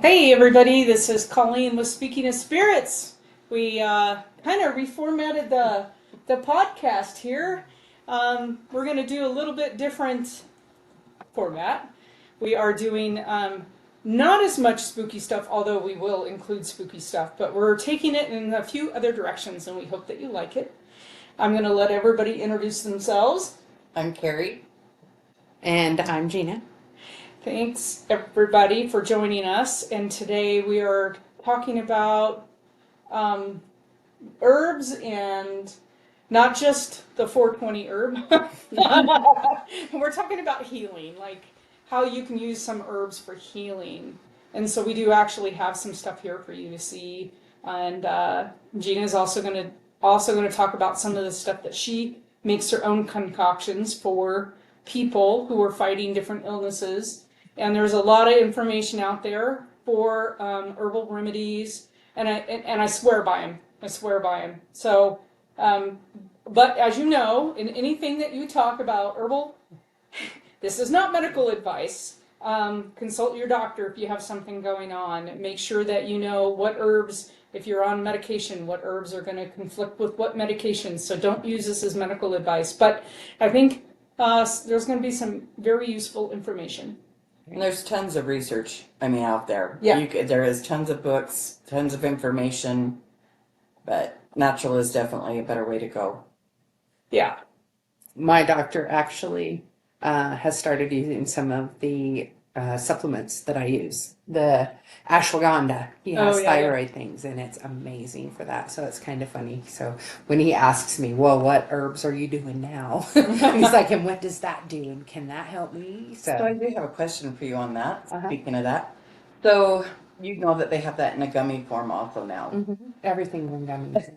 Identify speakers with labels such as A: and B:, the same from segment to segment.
A: Hey everybody, this is Colleen with Speaking of Spirits. We kind of reformatted the podcast here. We're going to do a little bit different format. We are doing not as much spooky stuff, although we will include spooky stuff, but we're taking it in a few other directions, and we hope that you like it. I'm going to let everybody introduce themselves.
B: I'm Carrie.
C: And I'm Gina.
A: Thanks everybody for joining us, and today we are talking about herbs, and not just the 420 herb. We're talking about healing, like how you can use some herbs for healing. And so we do actually have some stuff here for you to see. And Gina is also going to talk about some of the stuff that she makes her own concoctions for people who are fighting different illnesses. And there's a lot of information out there for herbal remedies, and I swear by them. I swear by them. So, but as you know, in anything that you talk about herbal, this is not medical advice. Consult your doctor if you have something going on. Make sure that you know what herbs, if you're on medication, what herbs are going to conflict with what medications. So don't use this as medical advice. But I think there's going to be some very useful information.
B: And there's tons of research, out there.
A: Yeah.
B: There is tons of books, tons of information, but natural is definitely a better way to go.
A: Yeah.
C: My doctor actually has started using some of the supplements that I use. The ashwagandha. He has thyroid things, and it's amazing for that. So it's kind of funny. So when he asks me, well, what herbs are you doing now? He's like, and what does that do? And can that help me?
B: So I do have a question for you on that,
C: Uh-huh.
B: Speaking of that. So you know that they have that in a gummy form also now.
C: Mm-hmm. Everything's in gummies.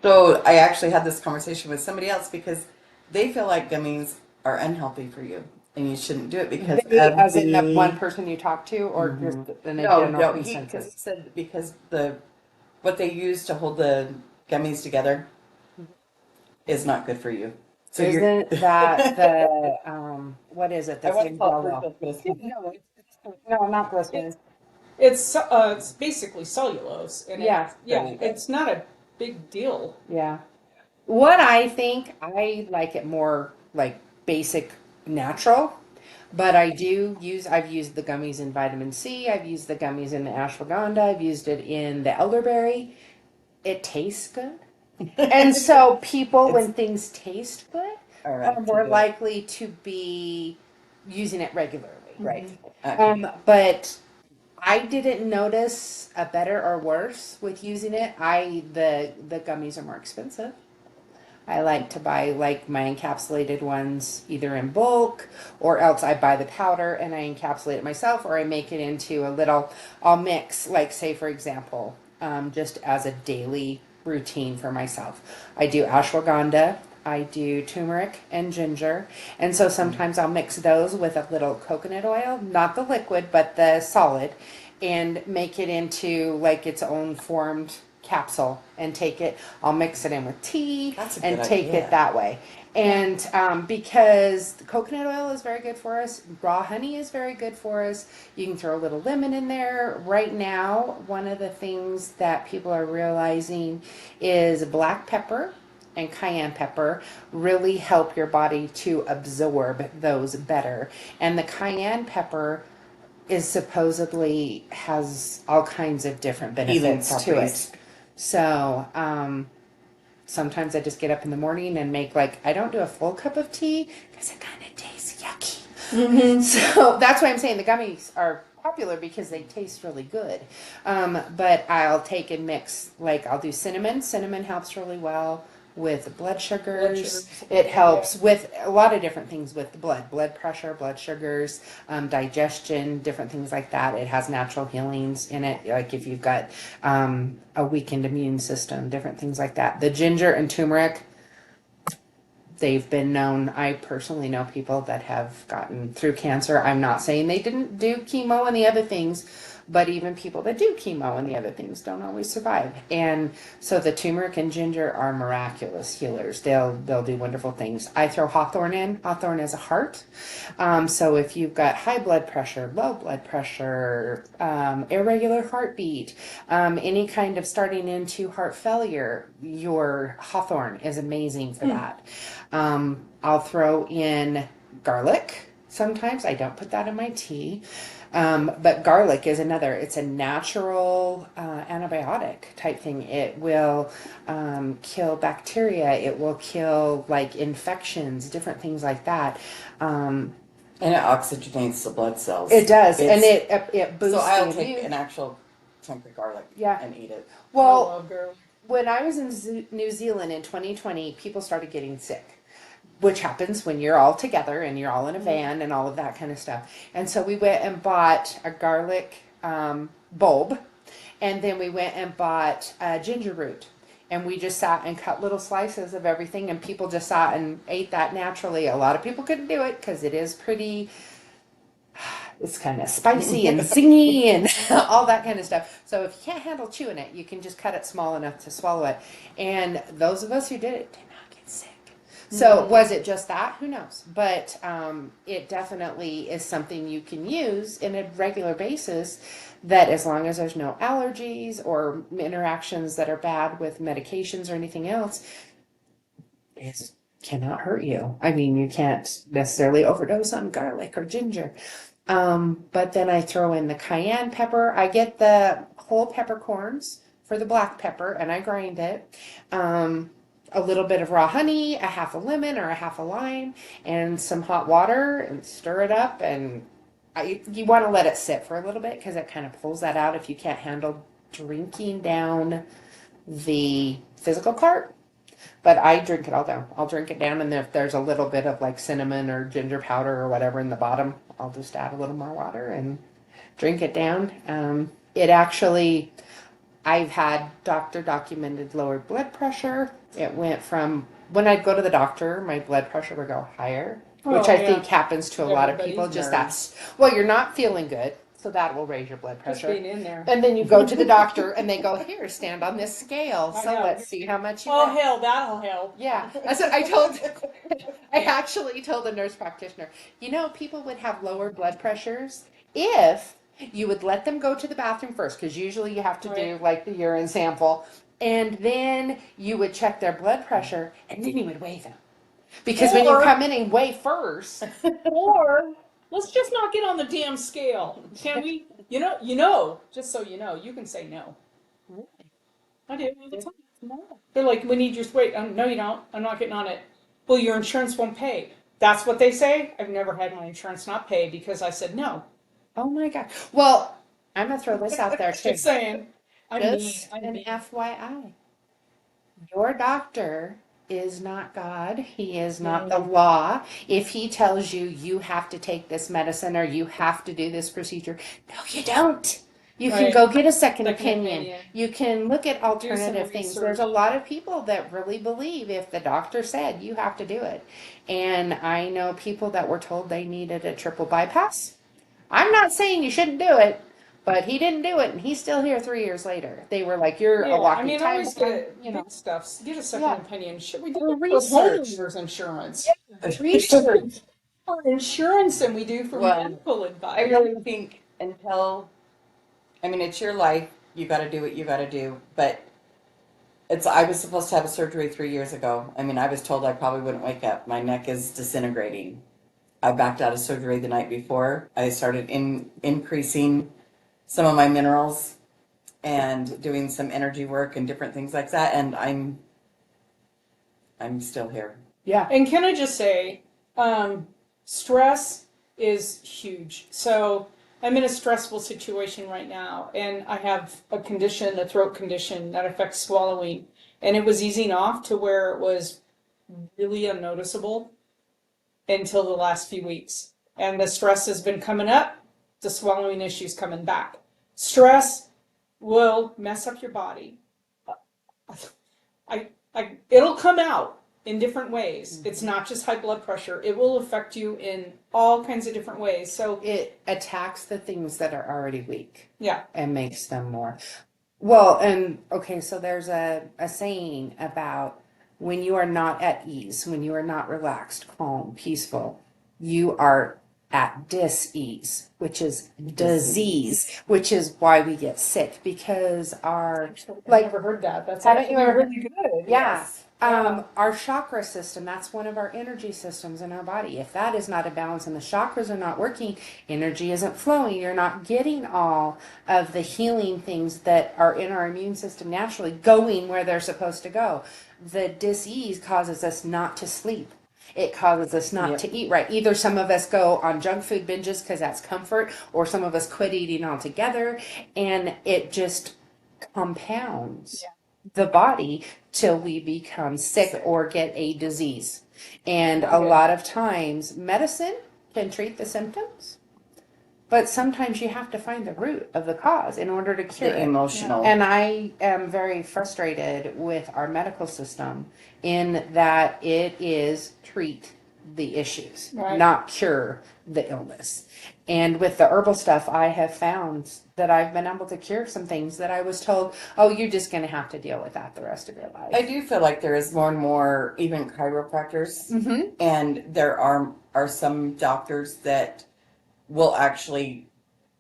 B: So I actually had this conversation with somebody else because they feel like gummies are unhealthy for you. And you shouldn't do it because
C: As in the one person you talk to, or just in a general
B: because
C: consensus?
B: he said because what they use to hold the gummies together is not good for you. So
C: Isn't that the what is it?
B: I
C: That's
B: want to
C: in
B: call
C: Jello?
B: it glycerin.
C: No, not glycerin.
A: It's basically cellulose, and
C: Yeah.
A: it's not a big deal.
C: Yeah. What I think, I like it more like basic natural, but I've used the gummies in vitamin C, I've used the gummies in the ashwagandha, I've used it in the elderberry. It tastes good. And so people, when things taste good, are more likely to be using it regularly, right? But I didn't notice a better or worse with using it. The gummies are more expensive. I like to buy like my encapsulated ones either in bulk, or else I buy the powder and I encapsulate it myself, or I make it into a little, I'll mix, like say for example, just as a daily routine for myself. I do ashwagandha, I do turmeric and ginger, and so sometimes I'll mix those with a little coconut oil, not the liquid, but the solid, and make it into like its own formed capsule and take it. I'll mix it in with tea and take it that way. And because the coconut oil is very good for us, raw honey is very good for us. You can throw a little lemon in there. Right now, one of the things that people are realizing is black pepper and cayenne pepper really help your body to absorb those better. And the cayenne pepper is supposedly has all kinds of different benefits to it. So sometimes I just get up in the morning and make I don't do a full cup of tea because it kind of tastes yucky. Mm-hmm. So that's why I'm saying the gummies are popular because they taste really good. But I'll take and mix, I'll do cinnamon. Cinnamon helps really well with blood sugars. It helps with a lot of different things with the blood pressure, blood sugars, digestion, different things like that. It has natural healings in it, like if you've got a weakened immune system, different things like that. The ginger and turmeric, they've been known. I personally know people that have gotten through cancer. I'm not saying they didn't do chemo and the other things, but even people that do chemo and the other things don't always survive. And so the turmeric and ginger are miraculous healers. They'll do wonderful things. I throw hawthorn in. Hawthorn is a heart. So if you've got high blood pressure, low blood pressure, irregular heartbeat, any kind of starting into heart failure, your hawthorn is amazing for that. I'll throw in garlic. Sometimes I don't put that in my tea. But garlic is another, it's a natural antibiotic type thing. It will kill bacteria. It will kill like infections, different things like that.
B: And it oxygenates the blood cells.
C: It does. And it boosts
B: So I'll
C: the
B: take
C: immune.
B: an actual chunk of garlic
C: Yeah.
B: and eat it.
A: I
C: Well,
A: love garlic.
C: when I was in New Zealand in 2020, people started getting sick, which happens when you're all together and you're all in a van and all of that kind of stuff. And so we went and bought a garlic bulb, and then we went and bought ginger root. And we just sat and cut little slices of everything, and people just sat and ate that naturally. A lot of people couldn't do it because it is pretty, it's kind of spicy and singy and all that kind of stuff. So if you can't handle chewing it, you can just cut it small enough to swallow it. And those of us who did it did not get sick. So was it just that? Who knows? But it definitely is something you can use in a regular basis, that as long as there's no allergies or interactions that are bad with medications or anything else, it cannot hurt you. I mean, you can't necessarily overdose on garlic or ginger. But then I throw in the cayenne pepper. I get the whole peppercorns for the black pepper and I grind it. A little bit of raw honey, a half a lemon or a half a lime, and some hot water, and stir it up. And you want to let it sit for a little bit because it kind of pulls that out if you can't handle drinking down the physical part. But I drink it all down. I'll drink it down, and if there's a little bit of like cinnamon or ginger powder or whatever in the bottom, I'll just add a little more water and drink it down. It actually, I've had doctor documented lowered blood pressure. It went from, when I'd go to the doctor, my blood pressure would go higher, which I think happens to a lot of people. Just that's, well, you're not feeling good, so that will raise your blood
A: Just
C: pressure.
A: being in there.
C: And then you go to the doctor and they go, here, stand on this scale.
A: I
C: So
A: know.
C: let's see how much you
A: Oh,
C: weigh.
A: hell, that'll help.
C: Yeah, that's what I actually told a nurse practitioner, you know, people would have lower blood pressures if you would let them go to the bathroom first, because usually you have to do like the urine sample, and then you would check their blood pressure, and then you would weigh them. Because when you
A: Or-
C: come in and weigh first,
A: Or let's just not get on the damn scale. Can we? Just so you know, you can say no. I do all the time. No. They're like, we need your weight. No, you don't. I'm not getting on it. Well, your insurance won't pay. That's what they say. I've never had my insurance not pay because I said no.
C: oh my God. Well, I'm going to throw this out there too.
A: Just saying. I'm mean.
C: Just
A: I'm
C: an
A: mean.
C: FYI. Your doctor is not God. He is not the law. If he tells you you have to take this medicine or you have to do this procedure, no, you don't. You can
A: Right.
C: go get a second
A: Second
C: opinion.
A: opinion.
C: You can look at alternative things.
A: research.
C: There's a lot of people that really believe if the doctor said you have to do it. And I know people that were told they needed a triple bypass. I'm not saying you shouldn't do it, but he didn't do it, and he's still here 3 years later. They were like, "You're a walking time
A: always
C: bomb,"
A: get
C: you know.
A: get stuff. Get a second
C: Yeah.
A: opinion. Should we do
C: For
A: it for
C: research.
A: homeowners insurance?
C: Research.
A: For insurance than we do for
B: Well,
A: medical
B: I
A: advice.
B: really think it's your life. You got to do what you got to do. But I was supposed to have a surgery 3 years ago. I mean, I was told I probably wouldn't wake up. My neck is disintegrating. I backed out of surgery the night before. I started increasing some of my minerals and doing some energy work and different things like that. And I'm still here.
C: Yeah.
A: And can I just say, stress is huge. So I'm in a stressful situation right now, and I have a throat condition that affects swallowing, and it was easing off to where it was really unnoticeable until the last few weeks. And the stress has been coming up, the swallowing issues coming back. Stress will mess up your body. It'll come out in different ways. It's not just high blood pressure. It will affect you in all kinds of different ways. So
C: It attacks the things that are already weak
A: yeah,
C: and makes them more. Well, and okay, so there's a saying about when you are not at ease, when you are not relaxed, calm, peaceful, you are at dis-ease, which is disease, which is why we get sick because our
A: I've
C: like
A: never heard that. That's
C: haven't
A: actually
C: you ever heard-
A: really good.
C: yeah.
A: Yes. Yeah.
C: Our chakra system, that's one of our energy systems in our body. If that is not a balance and the chakras are not working, energy isn't flowing. You're not getting all of the healing things that are in our immune system naturally going where they're supposed to go. The dis-ease causes us not to sleep. It causes us not
B: Yep.
C: to eat right. Either some of us go on junk food binges because that's comfort, or some of us quit eating altogether, and it just compounds the body till we become sick or get a disease. And a
A: Okay.
C: lot of times, medicine can treat the symptoms, but sometimes you have to find the root of the cause in order to cure
B: The
C: it.
B: emotional.
C: And I am very frustrated with our medical system in that it is treat the issues,
A: Right.
C: not cure the illness. And with the herbal stuff, I have found that I've been able to cure some things that I was told, oh, you're just going to have to deal with that the rest of your life.
B: I do feel like there is more and more even chiropractors,
C: Mm-hmm.
B: and there are some doctors that will actually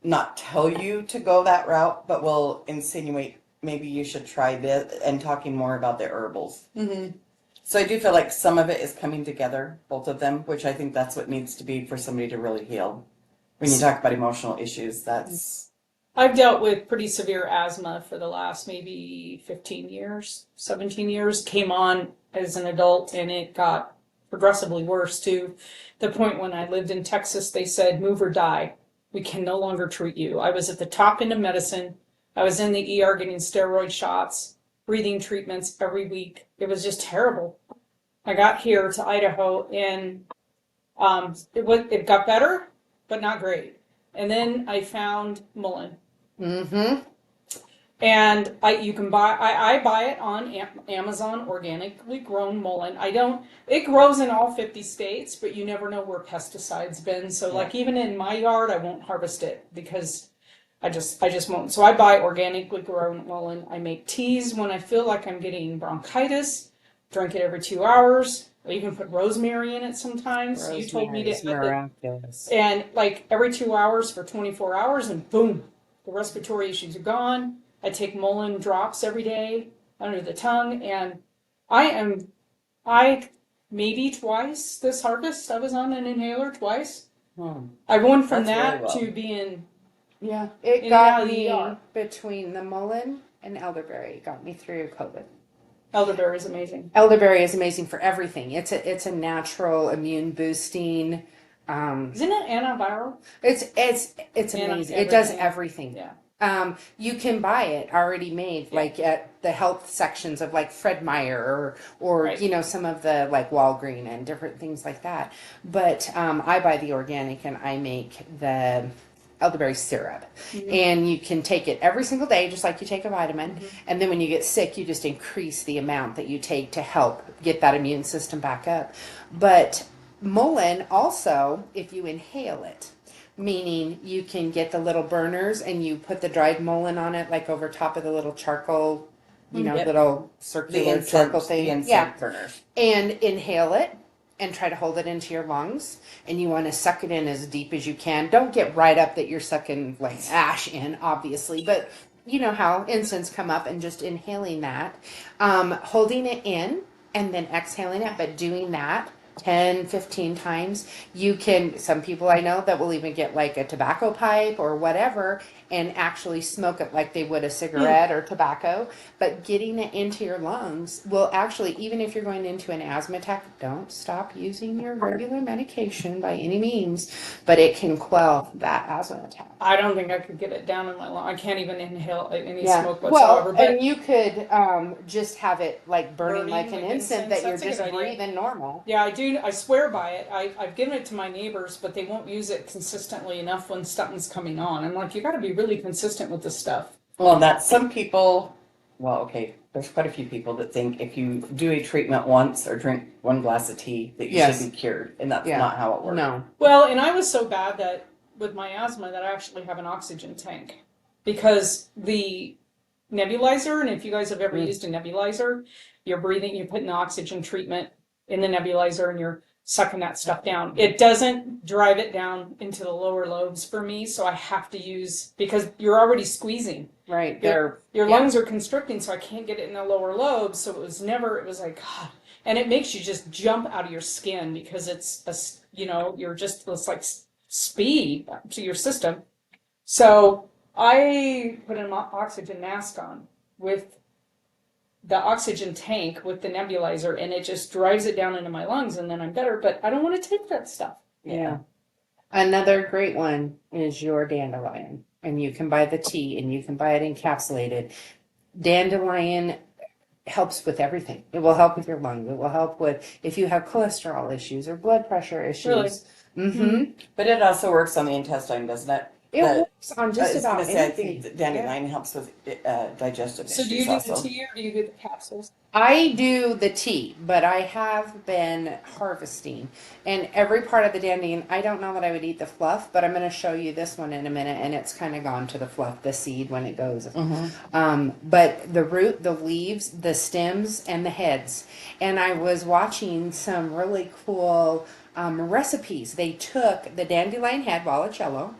B: not tell you to go that route, but will insinuate maybe you should try this, and talking more about the herbals.
A: Mm-hmm.
B: So I do feel like some of it is coming together, both of them, which I think that's what needs to be for somebody to really heal. When you talk about emotional issues, that's
A: I've dealt with pretty severe asthma for the last maybe 15 years, 17 years. Came on as an adult and it got progressively worse to the point when I lived in Texas, they said, move or die. We can no longer treat you. I was at the top end of medicine. I was in the ER getting steroid shots, breathing treatments every week. It was just terrible. I got here to Idaho and it got better, but not great. And then I found mullein.
C: Mm-hmm.
A: And you can I buy it on Amazon, organically grown mullein. It grows in all 50 states, but you never know where pesticides been. So like even in my yard, I won't harvest it because I just won't. So I buy organically grown mullein. I make teas when I feel like I'm getting bronchitis, drink it every 2 hours. I even put rosemary in it sometimes. You told me to
C: Rosemary's
A: add it.
C: miraculous.
A: And like every 2 hours for 24 hours, and boom, the respiratory issues are gone. I take mullein drops every day under the tongue, and I maybe twice this harvest, I was on an inhaler twice. I went from
B: That's
A: that
B: really well.
A: to being,
C: Yeah,
A: In
C: it
A: and out
C: got
A: of the
C: me
A: ER.
C: between the mullein and elderberry. It got me through COVID.
A: elderberry is amazing.
C: Elderberry is amazing for everything. It's a natural immune boosting.
A: Isn't it antiviral?
C: It's amazing. It does everything.
A: Yeah.
C: You can buy it already made,
A: Yeah.
C: like at the health sections of like Fred Meyer or
A: Right.
C: you know, some of the like Walgreen and different things like that. But I buy the organic and I make the elderberry syrup, and you can take it every single day just like you take a vitamin, and then when you get sick you just increase the amount that you take to help get that immune system back up. But mullein also, if you inhale it, meaning you can get the little burners and you put the dried mullein on it, like over top of the little charcoal, you know,
B: Yep.
C: little
B: the
C: circular charcoal
B: incense,
C: thing.
B: the incense
C: Yeah,
B: burners.
C: and inhale it and try to hold it into your lungs, and you want to suck it in as deep as you can. Don't get right up that you're sucking like ash in, obviously, but you know how incense come up, and just inhaling that, holding it in and then exhaling it, but doing that 10, 15 times. You can, some people I know that will even get like a tobacco pipe or whatever and actually smoke it like they would a cigarette or tobacco. But getting it into your lungs will actually, even if you're going into an asthma attack, don't stop using your regular medication by any means, but it can quell that asthma attack.
A: I don't think I could get it down in my lung. I can't even inhale any
C: Yeah.
A: smoke whatsoever.
C: Well, and you could just have it like burning
A: Burning
C: like an
A: like
C: incense
A: incense,
C: that you're
A: that's a good
C: just
A: idea.
C: breathing normal.
A: Yeah, I do. I swear by it. I've given it to my neighbors, but they won't use it consistently enough when something's coming on. I'm like, you got to be really consistent with this stuff.
B: Well, that's some people well, okay, there's quite a few people that think if you do a treatment once or drink one glass of tea that you
C: Yes.
B: should be cured, and that's
C: Yeah.
B: not how it works.
C: No.
A: Well, and I was so bad that with my asthma that I actually have an oxygen tank because the nebulizer, and if you guys have ever used a nebulizer, you're breathing, you're putting the oxygen treatment in the nebulizer and you're sucking that stuff down. It doesn't drive it down into the lower lobes for me, so I have to use, because you're already squeezing.
C: Right.
A: Your lungs are constricting, so I can't get it in the lower lobes, so it was like, God. And it makes you just jump out of your skin because you're just, it's like speed to your system. So I put an oxygen mask on with the oxygen tank with the nebulizer, and it just drives it down into my lungs, and then I'm better. But I don't want to take that stuff.
C: Yeah. Another great one is your dandelion, and you can buy the tea, and you can buy it encapsulated. Dandelion helps with everything. It will help with your lungs. It will help with if you have cholesterol issues or blood pressure issues.
A: Really?
C: Mm-hmm.
B: But it also works on the intestine, doesn't it?
C: It works on just about anything.
B: I think that dandelion helps with digestive
A: So
B: issues
A: do you do
B: also.
A: the tea or do you do the capsules?
C: I do the tea, but I have been harvesting. And every part of the dandelion, I don't know that I would eat the fluff, but I'm going to show you this one in a minute, and it's kind of gone to the fluff, the seed when it goes. But the root, the leaves, the stems, and the heads. And I was watching some really cool recipes. They took the dandelion head, Vallicello,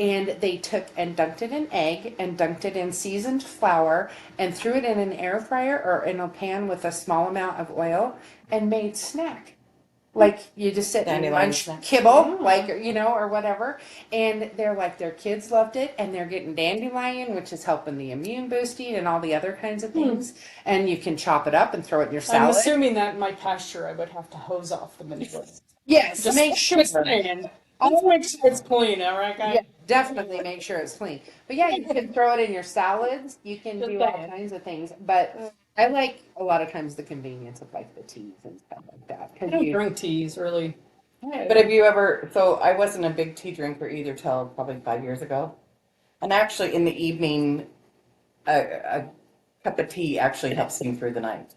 C: and they took and dunked it in egg and dunked it in seasoned flour and threw it in an air fryer or in a pan with a small amount of oil and made snack. Like you just sit and lunch kibble, like, or whatever. And they're like, their kids loved it, and they're getting dandelion, which is helping the immune boosting and all the other kinds of things. And you can chop it up and throw it in your salad.
A: I'm assuming that in my pasture I would have to hose off the manure.
C: Yes,
A: Just
C: make sure.
A: I'll make sure it's clean, all right, guys?
C: Yeah, definitely make sure it's clean. But yeah, you can throw it in your salads. You can do all kinds of things. But I like a lot of times the convenience of like the teas and stuff like that.
A: I don't drink teas really.
B: But have you ever? So I wasn't a big tea drinker either till probably 5 years ago. And actually, in the evening, a cup of tea actually helps me through the night.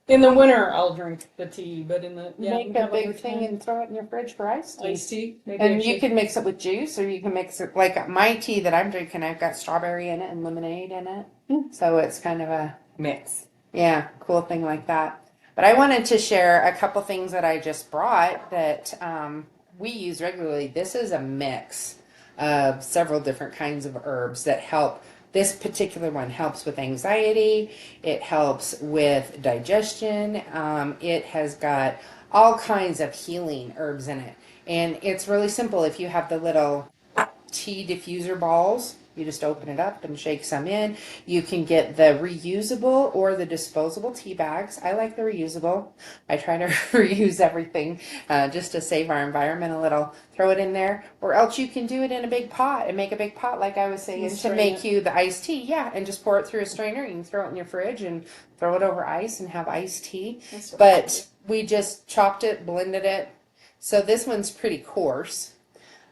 A: In the winter, I'll drink the tea, but in the
C: Make a big thing and throw it in your fridge for iced tea.
A: iced tea. Maybe
C: And you can mix it with juice, or you can mix it like my tea that I'm drinking. I've got strawberry in it and lemonade in it, so it's kind of a
B: Mix.
C: cool thing like that. But I wanted to share a couple things that I just brought that we use regularly. This is a mix of several different kinds of herbs that help. This particular one helps with anxiety. It helps with digestion. It has got all kinds of healing herbs in it. And it's really simple. If you have the little tea diffuser balls, you just open it up and shake some in. You can get the reusable or the disposable tea bags. I like the reusable. I try to reuse everything just to save our environment a little. Throw it in there. Or else you can do it in a big pot and make a big pot, like I was saying, to make you the iced tea. Yeah, and just pour it through a strainer. You can throw it in your fridge and throw it over ice and have iced tea. But we just chopped it, blended it. So this one's pretty coarse.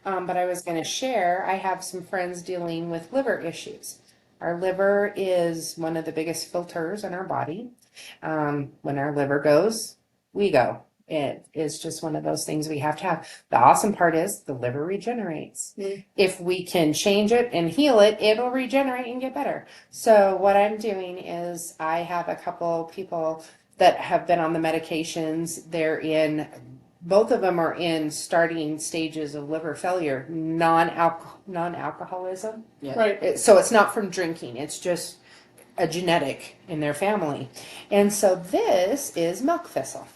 C: But I was going to share, I have some friends dealing with liver issues. Our liver is one of the biggest filters in our body. When our liver goes, we go. It is just one of those things we have to have. The awesome part is the liver regenerates. If we can change it and heal it, it'll regenerate and get better. So what I'm doing is I have a couple people that have been on the medications. Both of them are in starting stages of liver failure, non-alcoholism.
B: Yeah.
A: Right.
C: So it's not from drinking. It's just a genetic in their family. And so this is milk thistle.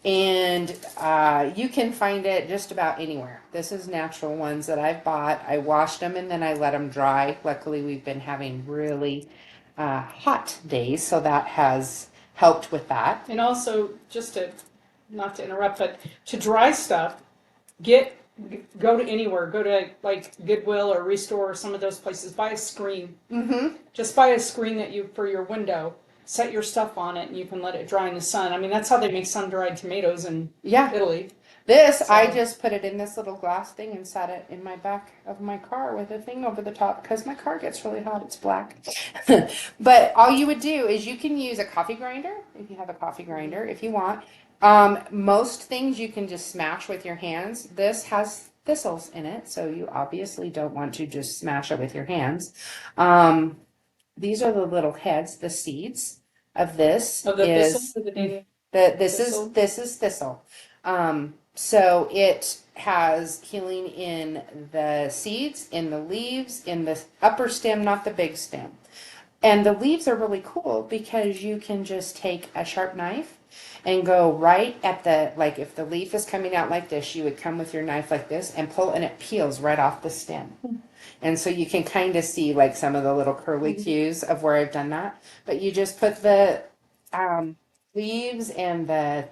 C: And you can find it just about anywhere. This is natural ones that I've bought. I washed them and then I let them dry. Luckily, we've been having really hot days, so that has helped with that.
A: And also, just to, not to interrupt, but to dry stuff, go to anywhere, go to like Goodwill or Restore or some of those places, buy a screen. Just buy a screen for your window, set your stuff on it, and you can let it dry in the sun. I mean, that's how they make sun-dried tomatoes in Italy.
C: This, I
A: So-
C: just put it in this little glass thing and sat it in my back of my car with a thing over the top because my car gets really hot. It's black. But all you would do is you can use a coffee grinder if you have a coffee grinder if you want. Most things you can just smash with your hands. This has thistles in it, so you obviously don't want to just smash it with your hands. These are the little heads, the seeds of this
A: Of the
C: is
A: thistle, the dating
C: this
A: thistle?
C: is thistle. So it has healing in the seeds, in the leaves, in the upper stem, not the big stem. And the leaves are really cool because you can just take a sharp knife and go right at the, like if the leaf is coming out like this, you would come with your knife like this and pull, and it peels right off the stem. And so you can kind of see like some of the little curly cues of where I've done that. But you just put the leaves and the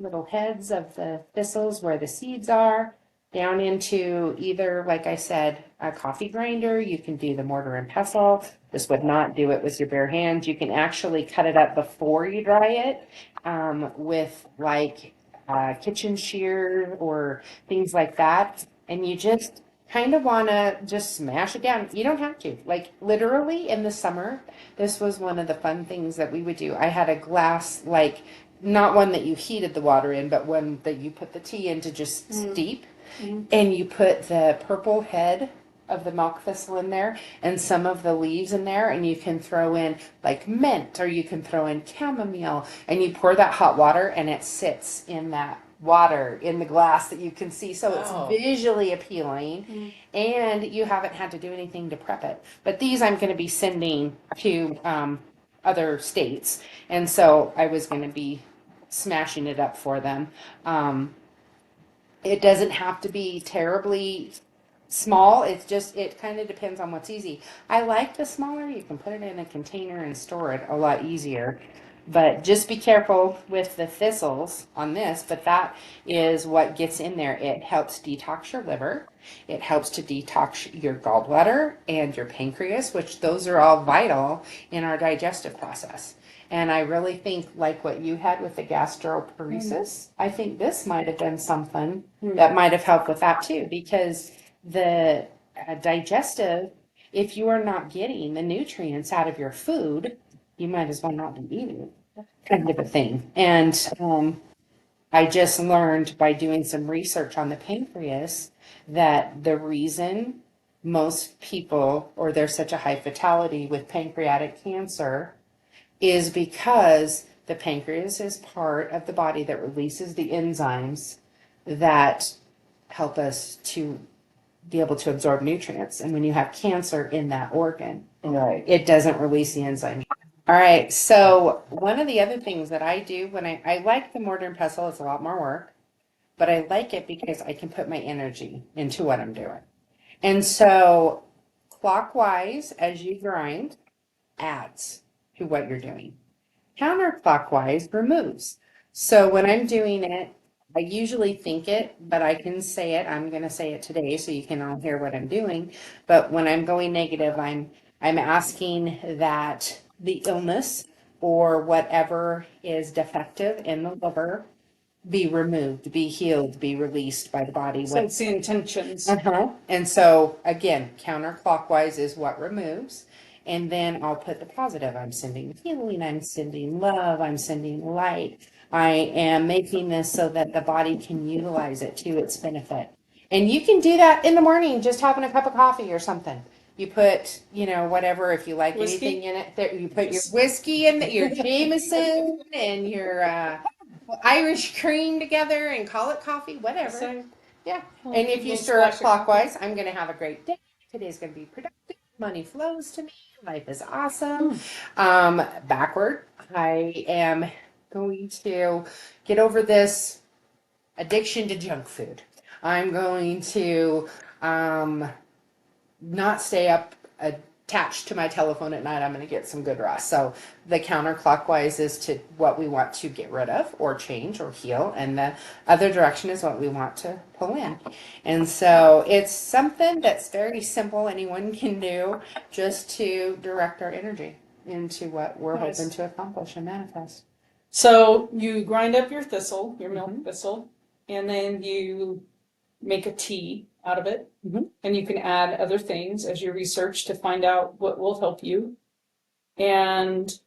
C: little heads of the thistles where the seeds are down into either, like I said, a coffee grinder. You can do the mortar and pestle. This would not do it with your bare hands. You can actually cut it up before you dry it with like kitchen shears or things like that. And you just kind of want to just smash it down. You don't have to. Like literally in the summer, this was one of the fun things that we would do. I had a glass, like not one that you heated the water in, but one that you put the tea in to just steep. And you put the purple head of the milk thistle in there and some of the leaves in there, and you can throw in like mint or you can throw in chamomile, and you pour that hot water and it sits in that water in the glass that you can see, so it's visually appealing. And you haven't had to do anything to prep it. But these I'm going to be sending to other states, and so I was going to be smashing it up for them. It doesn't have to be terribly small. It's just, it kind of depends on what's easy. I like the smaller. You can put it in a container and store it a lot easier. But just be careful with the thistles on this, but that is what gets in there. It helps detox your liver. It helps to detox your gallbladder and your pancreas, which those are all vital in our digestive process. And I really think, like what you had with the gastroparesis, I think this might have been something that might have helped with that too, because the digestive, if you are not getting the nutrients out of your food, you might as well not be eating it, kind of a thing. And I just learned by doing some research on the pancreas that the reason most people, or there's such a high fatality with pancreatic cancer, is because the pancreas is part of the body that releases the enzymes that help us to be able to absorb nutrients. And when you have cancer in that organ, it doesn't release the enzymes. All right, so one of the other things that I do when I like the mortar and pestle, it's a lot more work, but I like it because I can put my energy into what I'm doing. And so clockwise, as you grind, adds to what you're doing. Counterclockwise removes. So when I'm doing it, I usually think it, but I can say it. I'm going to say it today so you can all hear what I'm doing. But when I'm going negative, I'm asking that the illness or whatever is defective in the liver be removed, be healed, be released by the body.
A: So it's the intentions.
C: And so again, counterclockwise is what removes. And then I'll put the positive. I'm sending healing, I'm sending love, I'm sending light. I am making this so that the body can utilize it to its benefit. And you can do that in the morning, just having a cup of coffee or something. You put, whatever, if you like
A: Whiskey?
C: anything in it, there, you put your whiskey in, your Jameson and your Irish cream together and call it coffee, whatever.
A: So,
C: Yeah.
A: Oh,
C: And if you
A: little
C: stir it
A: splash of coffee.
C: clockwise, I'm going to have a great day. Today's going to be productive. Money flows to me. Life is awesome. Backward, I am going to get over this addiction to junk food. I'm going to not stay up attached to my telephone at night. I'm going to get some good rest. So the counterclockwise is to what we want to get rid of or change or heal, and the other direction is what we want to pull in. And so it's something that's very simple, anyone can do, just to direct our energy into what we're
A: Nice.
C: hoping to accomplish and manifest.
A: So you grind up your thistle, your milk
C: Mhm.
A: thistle, and then you make a tea out of it.
C: Mhm.
A: And you can add other things as you research to find out what will help you. And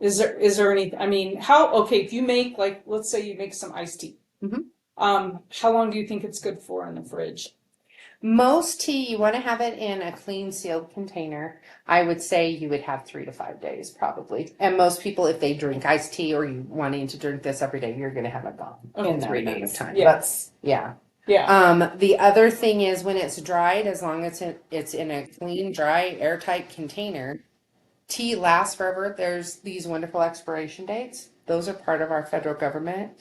A: is there any, I mean, okay, if you make, like, let's say you make some iced tea.
C: Mhm.
A: How long do you think it's good for in the fridge?
C: Most tea, you want to have it in a clean sealed container. I would say you would have 3 to 5 days probably. And most people, if they drink iced tea or you wanting to drink this every day, you're going to have it gone in that
B: 3
C: amount of
B: days.
C: time.
A: Yeah.
B: That's
C: Yeah.
A: Yeah.
C: The other thing is when it's dried, as long as it's in a clean, dry, airtight container, tea lasts forever. There's these wonderful expiration dates. Those are part of our federal government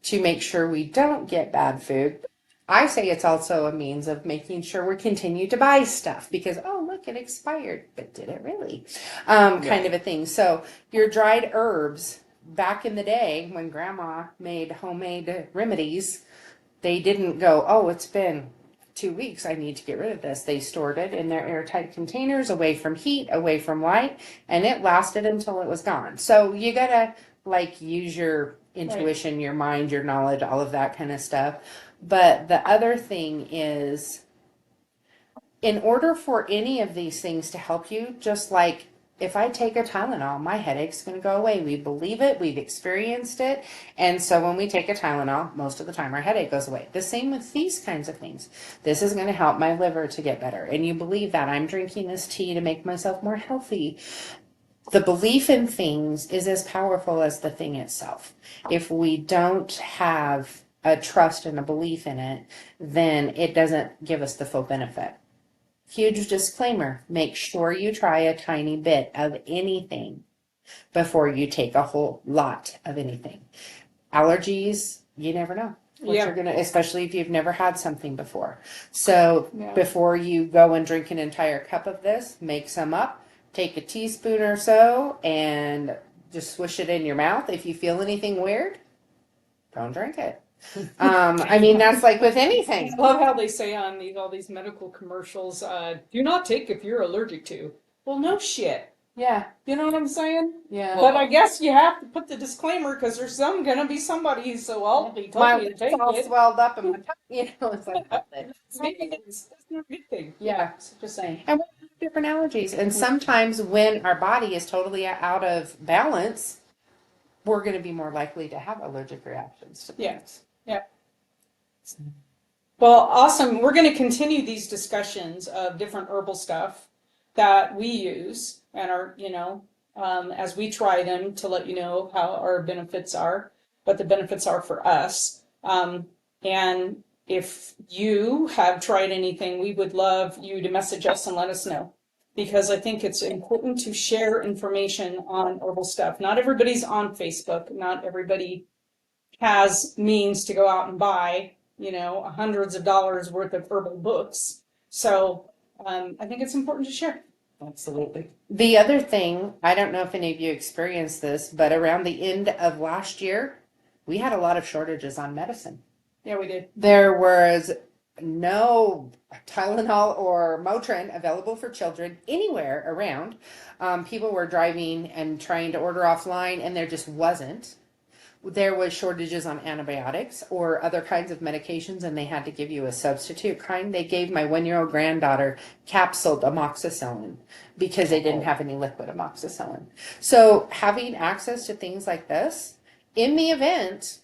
C: to make sure we don't get bad food. I say it's also a means of making sure we continue to buy stuff because, oh, look, it expired, but did it really? Kind of a thing. So your dried herbs back in the day when grandma made homemade remedies, they didn't go, oh, it's been 2 weeks. I need to get rid of this. They stored it in their airtight containers away from heat, away from light, and it lasted until it was gone. So you gotta like use your intuition, your mind, your knowledge, all of that kind of stuff. But the other thing is, in order for any of these things to help you, just like if I take a Tylenol, my headache's going to go away. We believe it, we've experienced it. And so when we take a Tylenol, most of the time our headache goes away. The same with these kinds of things. This is going to help my liver to get better. And you believe that I'm drinking this tea to make myself more healthy. The belief in things is as powerful as the thing itself. If we don't have a trust and a belief in it, then it doesn't give us the full benefit. Huge disclaimer, make sure you try a tiny bit of anything before you take a whole lot of anything. Allergies, you never know what
A: Yeah.
C: you're gonna, especially if you've never had something before. So
A: Yeah.
C: before you go and drink an entire cup of this, make some up, take a teaspoon or so and just swish it in your mouth. If you feel anything weird, don't drink it. I mean, that's like with anything.
A: I love how they say on all these medical commercials, do not take if you're allergic to. Well, no shit.
C: Yeah,
A: You know what I'm saying?
C: yeah.
A: But I guess you have to put the disclaimer because there's gonna be somebody who's so old he told
C: My
A: me to
C: lips
A: take
C: all
A: it.
C: swelled up and my tongue, it's like
A: Maybe that's not a good thing.
C: Yeah.
A: So just saying.
C: and we have different allergies. And sometimes when our body is totally out of balance, we're going to be more likely to have allergic reactions to
A: Yeah.
C: things.
A: Yeah. Well, awesome. We're going to continue these discussions of different herbal stuff that we use and as we try them to let you know how our benefits are, what the benefits are for us. And if you have tried anything, we would love you to message us and let us know. Because I think it's important to share information on herbal stuff. Not everybody's on Facebook. Not everybody has means to go out and buy, hundreds of dollars worth of herbal books. So I think it's important to share.
B: absolutely.
C: The other thing, I don't know if any of you experienced this, but around the end of last year, we had a lot of shortages on medicine.
A: Yeah, we did.
C: There was no Tylenol or Motrin available for children anywhere around. People were driving and trying to order offline, and there just wasn't. There was shortages on antibiotics or other kinds of medications, and they had to give you a substitute kind. They gave my 1-year-old granddaughter capsuled amoxicillin because they didn't have any liquid amoxicillin. So having access to things like this, in the event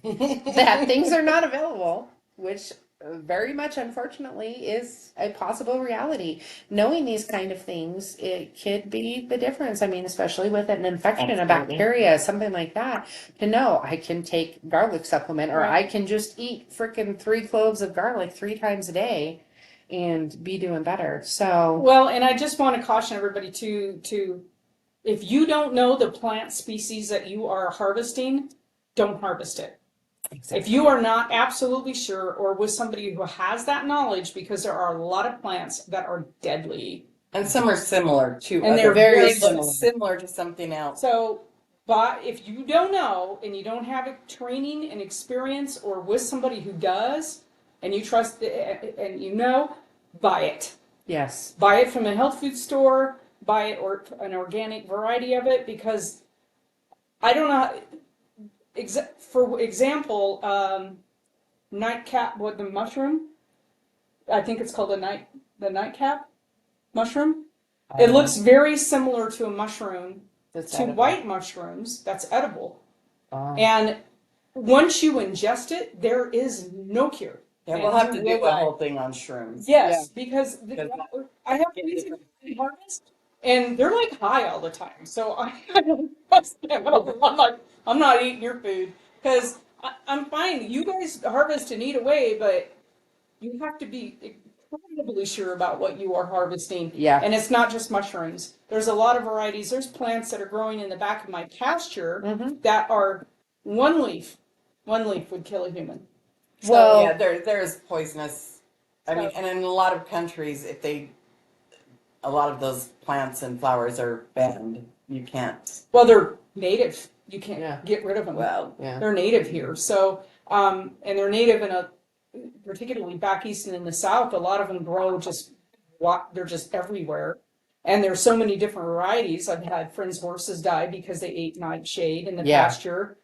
C: that things are not available, which very much unfortunately is a possible reality, knowing these kind of things, it could be the difference. I mean, especially with an infection, a
B: Absolutely.
C: bacteria, something like that, to know I can take garlic supplement or
A: Right.
C: I can just eat freaking 3 cloves of garlic 3 times a day and be doing better. So
A: Well, and I just want to caution everybody to if you don't know the plant species that you are harvesting, don't harvest it. If you are not absolutely sure or with somebody who has that knowledge, because there are a lot of plants that are deadly.
B: And some are similar to
A: And
B: other,
A: they're
C: very
B: they look
C: similar.
B: similar to something else.
A: So, but if you don't know and you don't have a training and experience or with somebody who does, and you trust and buy it.
C: yes.
A: Buy it from a health food store. buy it or an organic variety of it because I don't know. For example, nightcap, what the mushroom? I think it's called the nightcap mushroom. It looks very similar to a mushroom,
C: That's
A: to
C: edible.
A: white mushrooms. That's edible.
C: Oh.
A: And once you ingest it, there is no cure.
B: Yeah,
A: And
B: we'll have to
A: you
B: do
A: will
B: a
A: die.
B: whole thing on shrooms.
A: Yes, because
B: Because
A: I have friends who harvest, and they're like high all the time. So I don't trust them. I'm not eating your food because I'm fine. You guys harvest and eat away, but you have to be incredibly sure about what you are harvesting.
C: Yeah.
A: And it's not just mushrooms. There's a lot of varieties. There's plants that are growing in the back of my pasture
C: Mhm.
A: that are one leaf. One leaf would kill a human.
C: Well,
B: yeah, there's poisonous. I mean, and in a lot of countries, a lot of those plants and flowers are banned. You can't.
A: Well, they're native. You can't
C: Yeah.
A: get rid of them.
B: Well,
C: yeah.
A: They're native here. So, and they're native particularly back east and in the south, a lot of them grow they're just everywhere. And there's so many different varieties. I've had friends' horses die because they ate nightshade in the
C: Yeah.
A: pasture.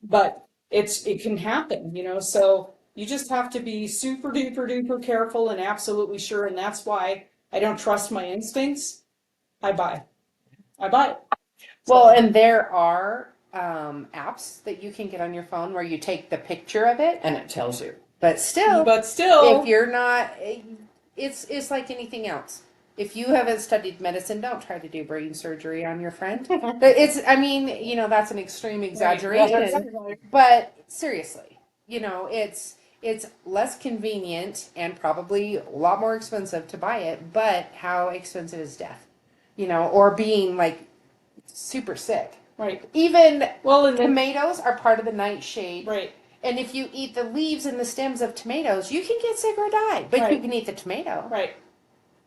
A: But it can happen, so you just have to be super duper duper careful and absolutely sure. And that's why I don't trust my instincts. I buy it.
C: Well, and there are apps that you can get on your phone where you take the picture of it,
B: and it tells you.
C: but still,
A: Still,
C: if you're not, it's like anything else. If you haven't studied medicine, don't try to do brain surgery on your friend. I mean, that's an extreme exaggeration, but seriously, it's less convenient and probably a lot more expensive to buy it. But how expensive is death? Or being like super sick.
A: right.
C: Even
A: Well, and then,
C: tomatoes are part of the nightshade.
A: right.
C: And if you eat the leaves and the stems of tomatoes, you can get sick or die. But you
A: Right.
C: can eat the tomato.
A: Right.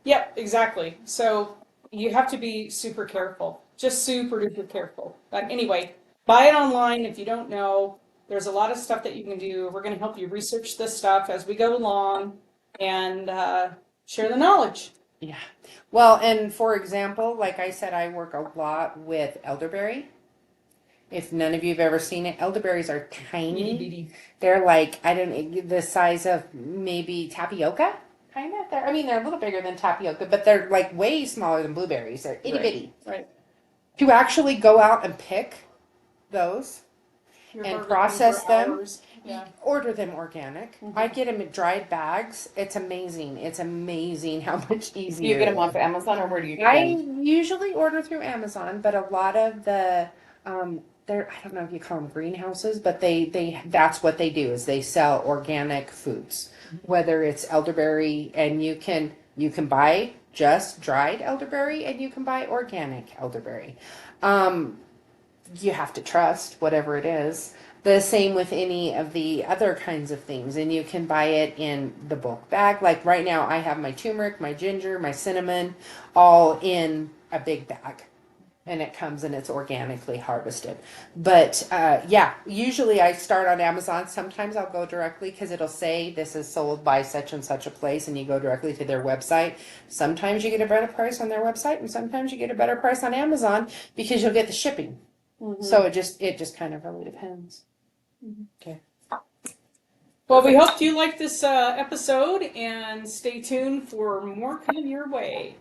A: Yep, exactly. So you have to be super careful, just super duper careful. But anyway, buy it online if you don't know. There's a lot of stuff that you can do. We're going to help you research this stuff as we go along and share the knowledge.
C: Yeah. Well, and for example, like I said, I work a lot with elderberry. If none of you have ever seen it, elderberries are tiny.
A: Itty-bitty.
C: They're like, the size of maybe tapioca. Kind of. They're a little bigger than tapioca, but they're like way smaller than blueberries. They're itty bitty.
A: Right.
C: To actually go out and pick those
A: You're
C: and
A: harvesting
C: process
A: for
C: them,
A: hours. Yeah.
C: order them organic. I get them in dried bags. It's amazing. It's amazing how much easier.
B: Do you get them off Amazon or where do you get
C: I
B: them?
C: usually order through Amazon, but a lot of the I don't know if you call them greenhouses, but that's what they do is they sell organic foods. Whether it's elderberry, and you can buy just dried elderberry and you can buy organic elderberry. You have to trust whatever it is. The same with any of the other kinds of things, and you can buy it in the bulk bag. Like right now, I have my turmeric, my ginger, my cinnamon, all in a big bag, and it comes and it's organically harvested. But yeah, usually I start on Amazon. Sometimes I'll go directly because it'll say this is sold by such and such a place, and you go directly to their website. Sometimes you get a better price on their website, and sometimes you get a better price on Amazon because you'll get the shipping. So it just kind of really depends.
B: Okay.
A: Well, we hope you like this episode and stay tuned for more coming your way.